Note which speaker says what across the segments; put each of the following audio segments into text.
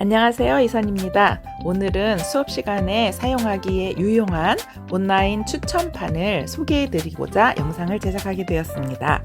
Speaker 1: 안녕하세요, 이선입니다. 오늘은 수업 시간에 사용하기에 유용한 온라인 추천판을 소개해 드리고자 영상을 제작하게 되었습니다.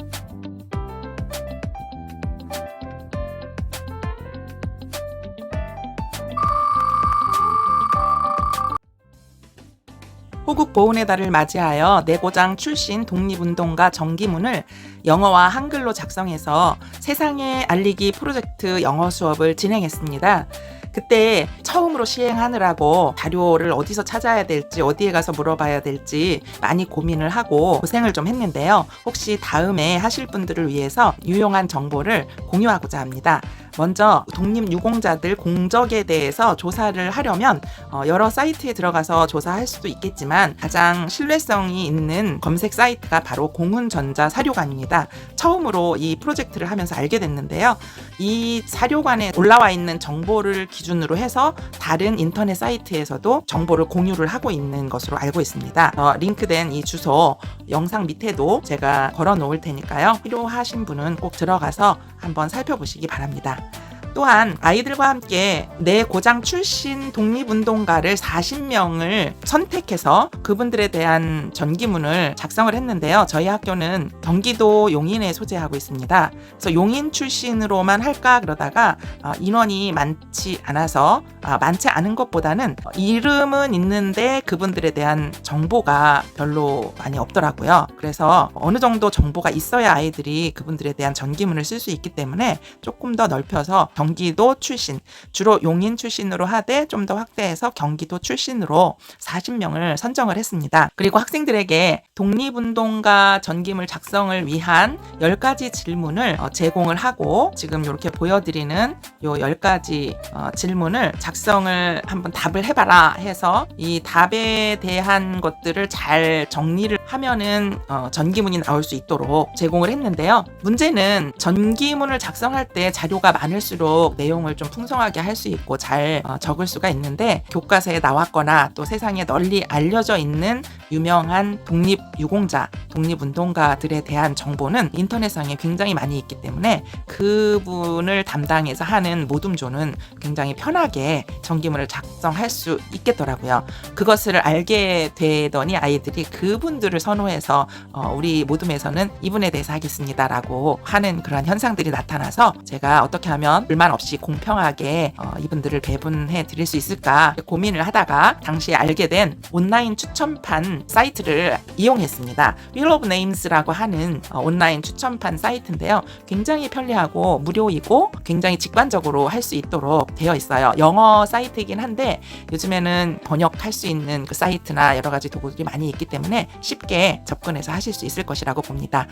Speaker 1: 호국 보훈의 달을 맞이하여 내고장 출신 독립운동가 정기문을 영어와 한글로 작성해서 세상에 알리기 프로젝트 영어 수업을 진행했습니다. 그때 처음으로 시행하느라고 자료를 어디서 찾아야 될지 어디에 가서 물어봐야 될지 많이 고민을 하고 고생을 좀 했는데요. 혹시 다음에 하실 분들을 위해서 유용한 정보를 공유하고자 합니다. 먼저 독립유공자들 공적에 대해서 조사를 하려면 여러 사이트에 들어가서 조사할 수도 있겠지만 가장 신뢰성이 있는 검색 사이트가 바로 공훈전자 사료관입니다. 처음으로 이 프로젝트를 하면서 알게 됐는데요. 이 사료관에 올라와 있는 정보를 기준으로 해서 다른 인터넷 사이트에서도 정보를 공유를 하고 있는 것으로 알고 있습니다. 링크된 이 주소 영상 밑에도 제가 걸어 놓을 테니까요. 필요하신 분은 꼭 들어가서 한번 살펴보시기 바랍니다. 또한 아이들과 함께 내고장 출신 독립운동가를 40명을 선택해서 그분들에 대한 전기문을 작성을 했는데요. 저희 학교는 경기도 용인에 소재하고 있습니다. 그래서 용인 출신으로만 할까 그러다가 인원이 많지 않아서 많지 않은 것보다는 이름은 있는데 그분들에 대한 정보가 별로 많이 없더라고요. 그래서 어느 정도 정보가 있어야 아이들이 그분들에 대한 전기문을 쓸 수 있기 때문에 조금 더 넓혀서 경기도 출신, 주로 용인 출신으로 하되 좀 더 확대해서 경기도 출신으로 40명을 선정을 했습니다. 그리고 학생들에게 독립운동가 전기물 작성을 위한 10가지 질문을 제공을 하고 지금 이렇게 보여드리는 요 10가지 질문을 작성을 한번 답을 해봐라 해서 이 답에 대한 것들을 잘 정리를 하면은 전기문이 나올 수 있도록 제공을 했는데요. 문제는 전기문을 작성할 때 자료가 많을수록 내용을 좀 풍성하게 할 수 있고 잘 적을 수가 있는데 교과서에 나왔거나 또 세상에 널리 알려져 있는 유명한 독립유공자, 독립운동가들에 대한 정보는 인터넷상에 굉장히 많이 있기 때문에 그분을 담당해서 하는 모둠조는 굉장히 편하게 전기문을 작성할 수 있겠더라고요. 그것을 알게 되더니 아이들이 그분들을 선호해서 우리 모둠에서는 이분에 대해서 하겠습니다라고 하는 그런 현상들이 나타나서 제가 어떻게 하면 불만 없이 공평하게 이분들을 배분해 드릴 수 있을까 고민을 하다가 당시에 알게 된 온라인 추천판 사이트를 이용했습니다. Wheel of Names라고 하는 온라인 추천판 사이트인데요. 굉장히 편리하고 무료이고 굉장히 직관적으로 할 수 있도록 되어 있어요. 영어 사이트이긴 한데 요즘에는 번역할 수 있는 그 사이트나 여러 가지 도구들이 많이 있기 때문에 쉽게 접근해서 하실 수 있을 것이라고 봅니다.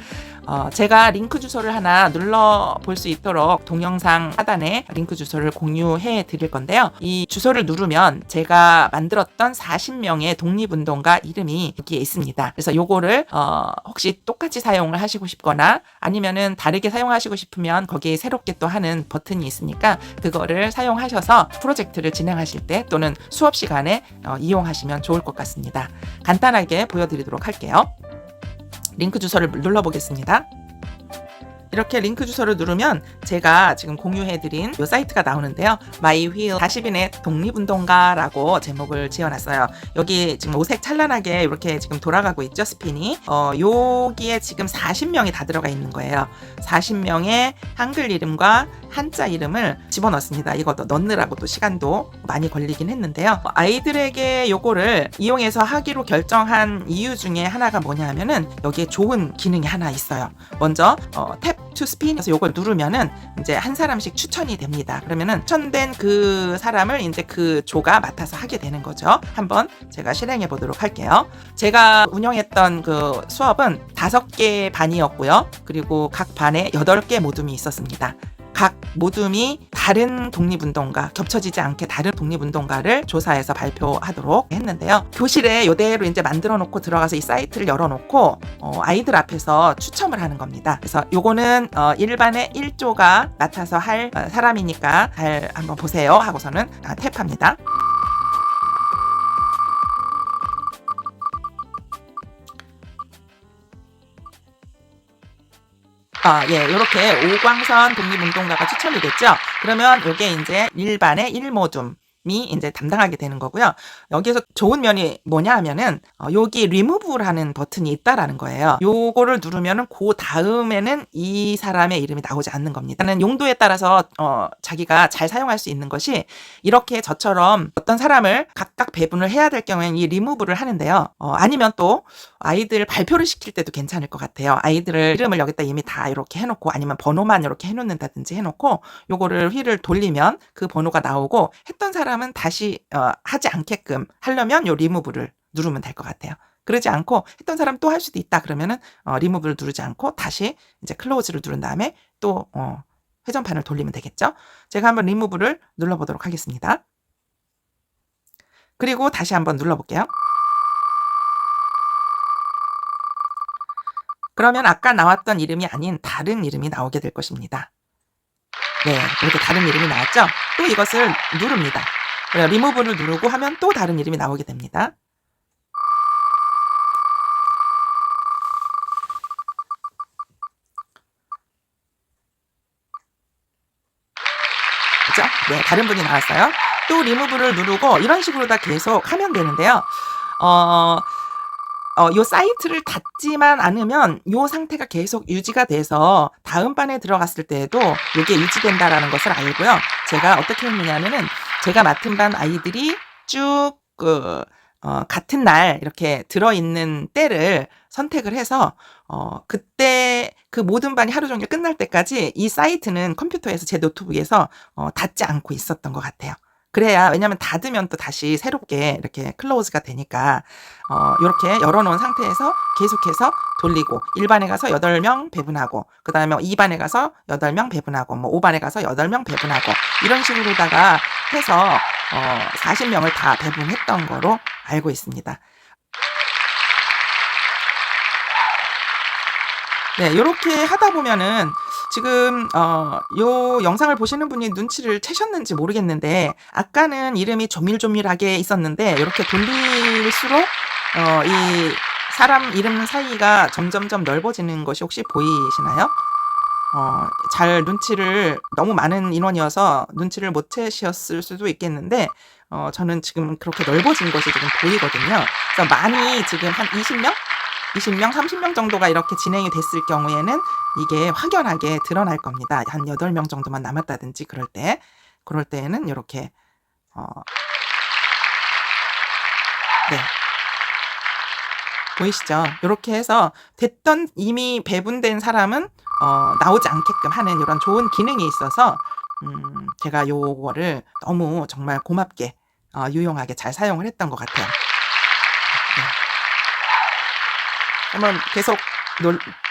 Speaker 1: 제가 링크 주소를 하나 눌러 볼 수 있도록 동영상 하단에 링크 주소를 공유해 드릴 건데요. 이 주소를 누르면 제가 만들었던 40명의 독립운동가 이름이 여기에 있습니다. 그래서 요거를 혹시 똑같이 사용을 하시고 싶거나 아니면은 다르게 사용하시고 싶으면 거기에 새롭게 또 하는 버튼이 있으니까 그거를 사용하셔서 프로젝트를 진행하실 때 또는 수업 시간에 이용하시면 좋을 것 같습니다. 간단하게 보여드리도록 할게요. 링크 주소를 눌러보겠습니다. 이렇게 링크 주소를 누르면 제가 지금 공유해드린 이 사이트가 나오는데요. My Wheel 40인의 독립운동가라고 제목을 지어놨어요. 여기 지금 오색 찬란하게 이렇게 지금 돌아가고 있죠, 스핀이. 여기에 지금 40명이 다 들어가 있는 거예요. 40명의 한글 이름과 한자 이름을 집어넣습니다. 이거 넣느라고 또 시간도 많이 걸리긴 했는데요. 아이들에게 요거를 이용해서 하기로 결정한 이유 중에 하나가 뭐냐 하면은 여기에 좋은 기능이 하나 있어요. 먼저 탭 to spin 해서 요걸 누르면은 이제 한 사람씩 추천이 됩니다. 그러면은 추천된 그 사람을 이제 그 조가 맡아서 하게 되는 거죠. 한번 제가 실행해 보도록 할게요. 제가 운영했던 그 수업은 5개 반이었고요. 그리고 각 반에 8개 모둠이 있었습니다. 각 모둠이 다른 독립운동가, 겹쳐지지 않게 다른 독립운동가를 조사해서 발표하도록 했는데요. 교실에 이대로 이제 만들어 놓고 들어가서 이 사이트를 열어 놓고 아이들 앞에서 추첨을 하는 겁니다. 그래서 요거는 일반의 1조가 맡아서 할 사람이니까 잘 한번 보세요 하고서는 탭합니다. 예, 요렇게 오광선 독립운동가가 추천이 됐죠. 그러면 요게 이제 일반의 일모둠이 이제 담당하게 되는 거고요. 여기에서 좋은 면이 뭐냐 하면은 여기 리무브라는 버튼이 있다라는 거예요. 요거를 누르면은 그 다음에는 이 사람의 이름이 나오지 않는 겁니다. 용도에 따라서 자기가 잘 사용할 수 있는 것이 이렇게 저처럼 어떤 사람을 각각 배분을 해야 될 경우에는 이 리무브를 하는데요. 아니면 또 아이들 발표를 시킬 때도 괜찮을 것 같아요. 아이들을 이름을 여기다 이미 다 이렇게 해놓고 아니면 번호만 이렇게 해놓는다든지 해놓고 요거를 휠을 돌리면 그 번호가 나오고 했던 사람은 다시 하지 않게끔 하려면 요 리무브를 누르면 될 것 같아요. 그러지 않고 했던 사람 또 할 수도 있다 그러면은 리무브를 누르지 않고 다시 이제 클로즈를 누른 다음에 또 회전판을 돌리면 되겠죠. 제가 한번 리무브를 눌러보도록 하겠습니다. 그리고 다시 한번 눌러볼게요. 그러면 아까 나왔던 이름이 아닌 다른 이름이 나오게 될 것입니다. 네, 이렇게 다른 이름이 나왔죠? 또 이것을 누릅니다. 리무브를 누르고 하면 또 다른 이름이 나오게 됩니다. 그죠? 네, 다른 분이 나왔어요. 또 리무브를 누르고 이런 식으로 다 계속 하면 되는데요. 요 사이트를 닫지만 않으면 요 상태가 계속 유지가 돼서 다음 반에 들어갔을 때에도 요게 유지된다라는 것을 알고요. 제가 어떻게 했느냐면은 제가 맡은 반 아이들이 쭉 같은 날 이렇게 들어있는 때를 선택을 해서 그때 그 모든 반이 하루 종일 끝날 때까지 이 사이트는 컴퓨터에서 제 노트북에서 닫지 않고 있었던 것 같아요. 그래야 왜냐면 닫으면 또 다시 새롭게 이렇게 클로즈가 되니까 요렇게 열어놓은 상태에서 계속해서 돌리고 1반에 가서 8명 배분하고 그 다음에 2반에 가서 8명 배분하고 뭐 5반에 가서 8명 배분하고 이런 식으로다가 해서 40명을 다 배분했던 거로 알고 있습니다. 네, 요렇게 하다 보면은 지금 요 영상을 보시는 분이 눈치를 채셨는지 모르겠는데 아까는 이름이 조밀조밀하게 있었는데 이렇게 돌릴수록 이 사람 이름 사이가 점점점 넓어지는 것이 혹시 보이시나요? 잘 눈치를 너무 많은 인원이어서 눈치를 못 채셨을 수도 있겠는데 저는 지금 그렇게 넓어진 것이 지금 보이거든요. 그래서 많이 지금 한 20명? 20명, 30명 정도가 이렇게 진행이 됐을 경우에는 이게 확연하게 드러날 겁니다. 한 8명 정도만 남았다든지 그럴 때에는 이렇게 네. 보이시죠? 이렇게 해서 됐던 이미 배분된 사람은 나오지 않게끔 하는 이런 좋은 기능이 있어서 제가 요거를 너무 정말 고맙게 유용하게 잘 사용을 했던 것 같아요. 네. 한번 계속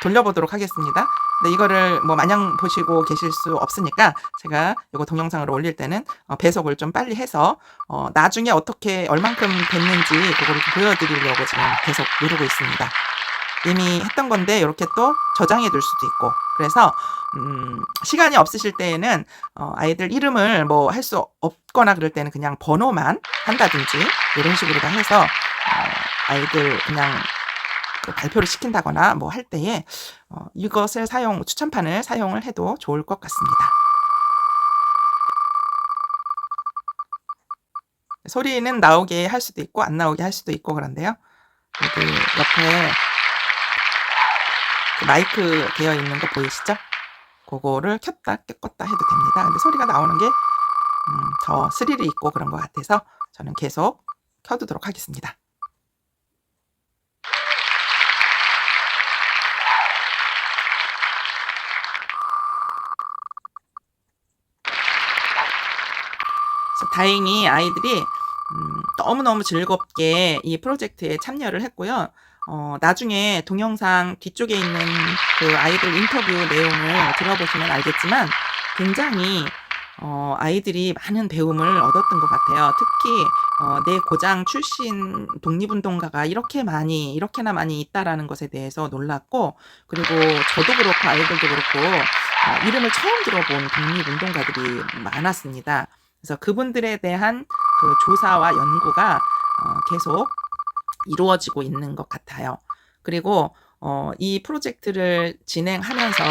Speaker 1: 돌려보도록 하겠습니다. 근데 이거를 뭐 마냥 보시고 계실 수 없으니까 제가 이거 동영상으로 올릴 때는 배속을 좀 빨리 해서 나중에 어떻게 얼만큼 됐는지 그거를 보여드리려고 지금 계속 누르고 있습니다. 이미 했던 건데 이렇게 또 저장해 둘 수도 있고 그래서 시간이 없으실 때에는 아이들 이름을 뭐 할 수 없거나 그럴 때는 그냥 번호만 한다든지 이런 식으로 다 해서 아이들 그냥 그 발표를 시킨다거나 뭐 할 때에 이것을 추천판을 사용을 해도 좋을 것 같습니다. 소리는 나오게 할 수도 있고 안 나오게 할 수도 있고 그런데요. 여기 옆에 그 마이크 되어 있는 거 보이시죠? 그거를 켰다 껐다 해도 됩니다. 근데 소리가 나오는 게 더 스릴이 있고 그런 것 같아서 저는 계속 켜두도록 하겠습니다. 다행히 아이들이 너무너무 즐겁게 이 프로젝트에 참여를 했고요. 나중에 동영상 뒤쪽에 있는 그 아이들 인터뷰 내용을 들어보시면 알겠지만 굉장히 아이들이 많은 배움을 얻었던 것 같아요. 특히 내 고장 출신 독립운동가가 이렇게나 많이 있다라는 것에 대해서 놀랐고 그리고 저도 그렇고 아이들도 그렇고 이름을 처음 들어본 독립운동가들이 많았습니다. 그래서 그분들에 대한 그 조사와 연구가 계속 이루어지고 있는 것 같아요. 그리고 이 프로젝트를 진행하면서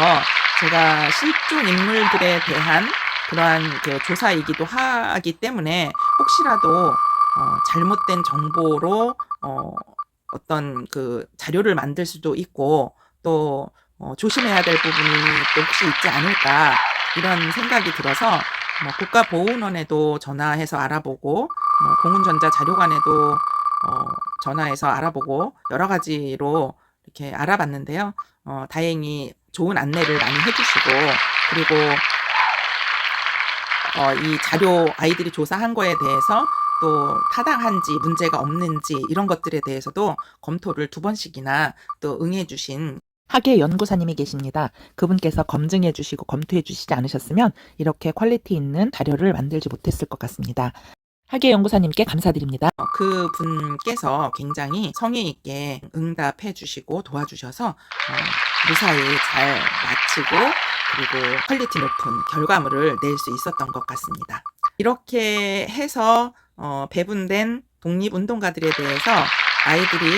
Speaker 1: 제가 실존 인물들에 대한 그러한 그 조사이기도 하기 때문에 혹시라도 잘못된 정보로 어떤 그 자료를 만들 수도 있고 또 조심해야 될 부분이 또 혹시 있지 않을까 이런 생각이 들어서 국가보훈원에도 전화해서 알아보고 공훈전자 자료관에도 전화해서 알아보고 여러 가지로 이렇게 알아봤는데요. 다행히 좋은 안내를 많이 해주시고 그리고 이 자료 아이들이 조사한 거에 대해서 또 타당한지 문제가 없는지 이런 것들에 대해서도 검토를 2번씩이나 또 응해주신
Speaker 2: 학예 연구사님이 계십니다. 그분께서 검증해 주시고 검토해 주시지 않으셨으면 이렇게 퀄리티 있는 자료를 만들지 못했을 것 같습니다. 학예 연구사님께 감사드립니다.
Speaker 1: 그 분께서 굉장히 성의 있게 응답해 주시고 도와주셔서 무사히 잘 마치고 그리고 퀄리티 높은 결과물을 낼 수 있었던 것 같습니다. 이렇게 해서 배분된 독립운동가들에 대해서 아이들이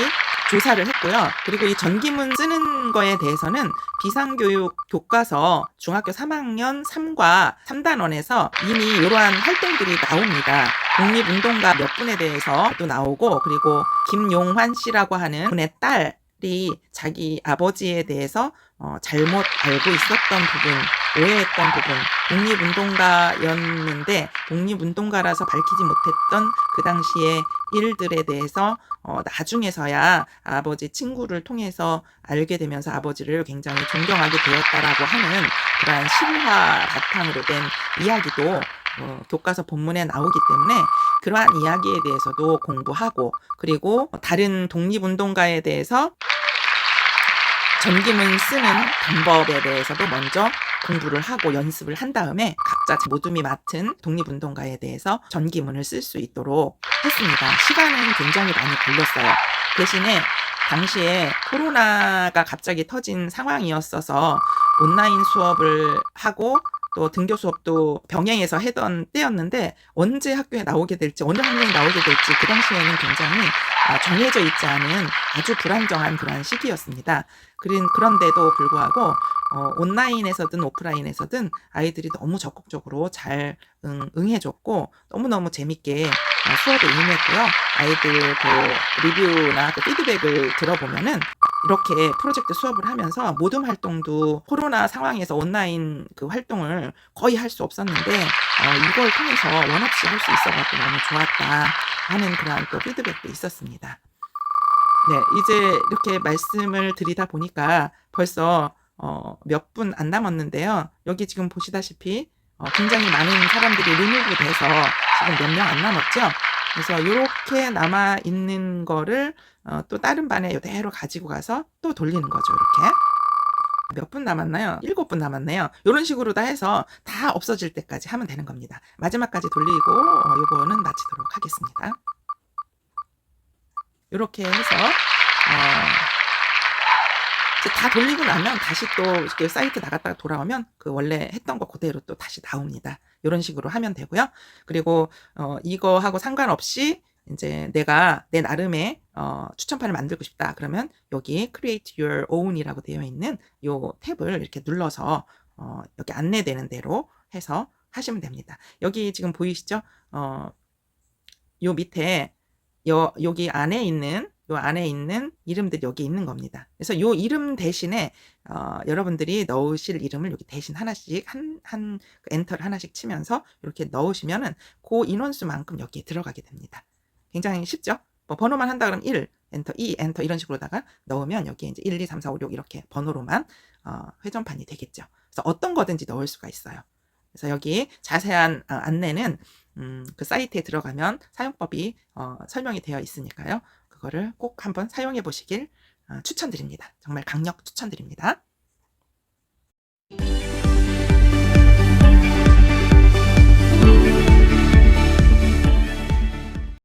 Speaker 1: 조사를 했고요. 그리고 이 전기문 쓰는 거에 대해서는 비상교육 교과서 중학교 3학년 3과 3단원에서 이미 이러한 활동들이 나옵니다. 독립운동가 몇 분에 대해서 또 나오고 그리고 김용환 씨라고 하는 분의 딸이 자기 아버지에 대해서 잘못 알고 있었던 부분, 오해했던 부분, 독립운동가였는데 독립운동가라서 밝히지 못했던 그 당시의 일들에 대해서 나중에서야 아버지 친구를 통해서 알게 되면서 아버지를 굉장히 존경하게 되었다라고 하는 그러한 실화 바탕으로 된 이야기도 교과서 본문에 나오기 때문에 그러한 이야기에 대해서도 공부하고 그리고 다른 독립운동가에 대해서 전기문 쓰는 방법에 대해서도 먼저 공부를 하고 연습을 한 다음에 각자 모둠이 맡은 독립운동가에 대해서 전기문을 쓸 수 있도록 했습니다. 시간은 굉장히 많이 걸렸어요. 대신에 당시에 코로나가 갑자기 터진 상황이었어서 온라인 수업을 하고 또 등교 수업도 병행해서 하던 때였는데 언제 학교에 나오게 될지 어느 학년이 나오게 될지 그 당시에는 굉장히 정해져 있지 않은 아주 불안정한 그러한 시기였습니다. 그런데도 불구하고 온라인에서든 오프라인에서든 아이들이 너무 적극적으로 잘 응해줬고 너무너무 재밌게 수업에 임했고요. 아이들 그 리뷰나 그 피드백을 들어보면은 이렇게 프로젝트 수업을 하면서 모둠 활동도 코로나 상황에서 온라인 그 활동을 거의 할 수 없었는데 이걸 통해서 원없이 할 수 있어가지고 너무 좋았다 하는 그런 또 피드백도 있었습니다. 네, 이제 이렇게 말씀을 드리다 보니까 벌써 몇 분 안 남았는데요. 여기 지금 보시다시피 굉장히 많은 사람들이 리무브 돼서 지금 몇 명 안 남았죠. 그래서 이렇게 남아 있는 거를 또 다른 반에 이대로 가지고 가서 또 돌리는 거죠. 이렇게 몇 분 남았나요? 7분 남았네요. 이런 식으로 다 해서 다 없어질 때까지 하면 되는 겁니다. 마지막까지 돌리고 요거는 마치도록 하겠습니다. 이렇게 해서 다 돌리고 나면 다시 또 이렇게 사이트 나갔다가 돌아오면 그 원래 했던 거 그대로 또 다시 나옵니다. 이런 식으로 하면 되고요. 그리고 이거하고 상관없이 이제 내가 내 나름의 추천판을 만들고 싶다. 그러면 여기 Create Your Own이라고 되어 있는 요 탭을 이렇게 눌러서 여기 안내되는 대로 해서 하시면 됩니다. 여기 지금 보이시죠? 요 밑에 여기 안에 있는 요 안에 있는 이름들이 여기 있는 겁니다. 그래서 요 이름 대신에 여러분들이 넣으실 이름을 여기 대신 하나씩 한 엔터를 하나씩 치면서 이렇게 넣으시면은 그 인원수만큼 여기에 들어가게 됩니다. 굉장히 쉽죠? 뭐 번호만 한다 그러면 1 엔터 2 엔터 이런 식으로다가 넣으면 여기에 이제 1, 2, 3, 4, 5, 6 이렇게 번호로만 회전판이 되겠죠. 그래서 어떤 거든지 넣을 수가 있어요. 그래서 여기 자세한 안내는 그 사이트에 들어가면 사용법이 설명이 되어 있으니까요. 그거를 꼭 한번 사용해 보시길 추천드립니다. 정말 강력 추천드립니다.